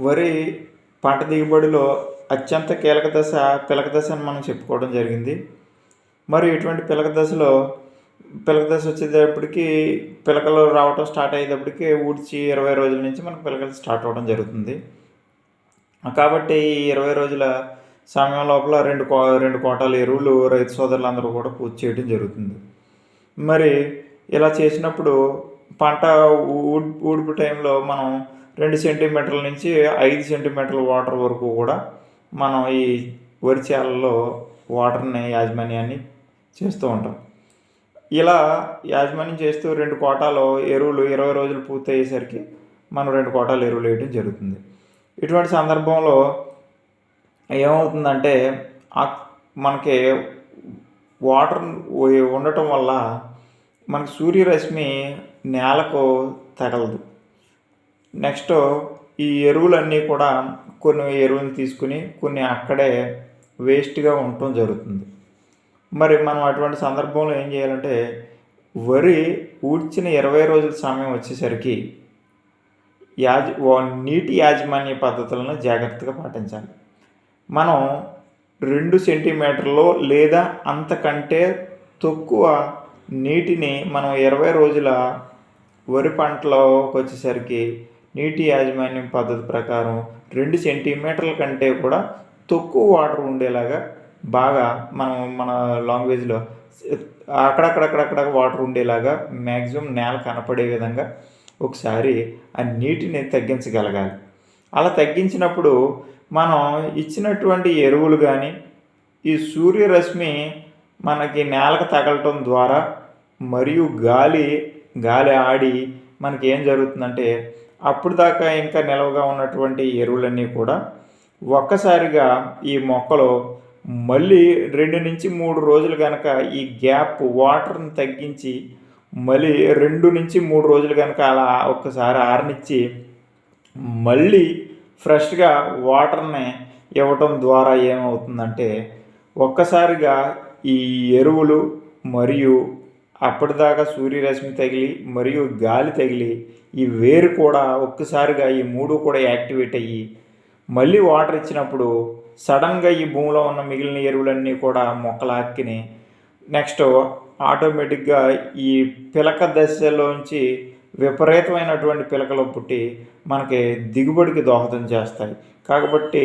వరి పంట దిగుబడిలో అత్యంత కీలక దశ పిలక దశ అని మనం చెప్పుకోవడం జరిగింది. మరి ఇటువంటి పిలక దశ వచ్చేటప్పటికి పిలకలు రావటం స్టార్ట్ అయ్యేటప్పటికి ఊడ్చి 20 రోజుల నుంచి మనకు పిలకలు స్టార్ట్ అవ్వడం జరుగుతుంది. కాబట్టి ఈ 20 రోజుల సమయం లోపల రెండు కోటాల ఎరువులు రైతు సోదరులందరూ కూడా పూర్తి చేయడం జరుగుతుంది. మరి ఇలా చేసినప్పుడు పంట ఊడుపు టైంలో మనం 2 సెంటీమీటర్ల నుంచి 5 సెంటీమీటర్ల వాటర్ వరకు కూడా మనం ఈ వరి చేలలో వాటర్ని యాజమాన్యాన్ని చేస్తూ ఉంటాం. ఇలా యాజమాన్యం చేస్తూ 2 కోటాలు ఎరువులు 20 రోజులు పూర్తి అయ్యేసరికి మనం 2 కోటాలు ఎరువులు వేయడం జరుగుతుంది. ఇటువంటి సందర్భంలో ఏమవుతుందంటే మనకి వాటర్ ఉండటం వల్ల మనకు సూర్యరశ్మి నేలకు తగలదు. నెక్స్ట్ ఈ ఎరువులన్నీ కూడా కొన్ని ఎరువులు తీసుకుని కొన్ని అక్కడే వేస్ట్గా ఉండటం జరుగుతుంది. మరి మనం అటువంటి సందర్భంలో ఏం చేయాలంటే వరి ఊడ్చిన 20 రోజుల సమయం వచ్చేసరికి నీటి యాజమాన్య పద్ధతులను జాగ్రత్తగా పాటించాలి. మనం 2 సెంటీమీటర్లు లేదా అంతకంటే తక్కువ నీటిని మనం 20 రోజుల వరి పంటలోకి వచ్చేసరికి నీటి యాజమాన్యం పద్ధతి ప్రకారం 2 సెంటీమీటర్ల కంటే కూడా తక్కువ వాటర్ ఉండేలాగా బాగా మన లాంగ్వేజ్లో అక్కడక్కడ వాటర్ ఉండేలాగా మ్యాక్సిమం నేల కనపడే విధంగా ఒకసారి ఆ నీటిని తగ్గించగలగాలి. అలా తగ్గించినప్పుడు మనం ఇచ్చినటువంటి ఎరువులు కానీ ఈ సూర్యరశ్మి మనకి నేలకు తగలటం ద్వారా మరియు గాలి ఆడి మనకి ఏం జరుగుతుందంటే అప్పుడు దాకా ఇంకా నిలవగా ఉన్నటువంటి ఎరువులన్నీ కూడా ఒక్కసారిగా ఈ మొక్కలో మళ్ళీ 2 నుంచి 3 రోజులు కనుక ఈ గ్యాప్ వాటర్ని తగ్గించి మళ్ళీ 2 నుంచి 3 రోజులు కనుక అలా ఒక్కసారి ఆరనిచ్చి మళ్ళీ ఫ్రెష్గా వాటర్ని ఇవ్వటం ద్వారా ఏమవుతుందంటే ఒక్కసారిగా ఈ ఎరువులు మరియు అప్పటిదాకా సూర్యరశ్మి తగిలి మరియు గాలి తగిలి ఈ వేరు కూడా ఒక్కసారిగా ఈ 3 కూడా యాక్టివేట్ అయ్యి మళ్ళీ వాటర్ ఇచ్చినప్పుడు సడన్గా ఈ భూమిలో ఉన్న మిగిలిన ఎరువులన్నీ కూడా మొక్కలు ఆక్కిని నెక్స్ట్ ఆటోమేటిక్గా ఈ పిలక దశలోంచి విపరీతమైనటువంటి పిలకలు పుట్టి మనకి దిగుబడికి దోహదం చేస్తాయి. కాబట్టి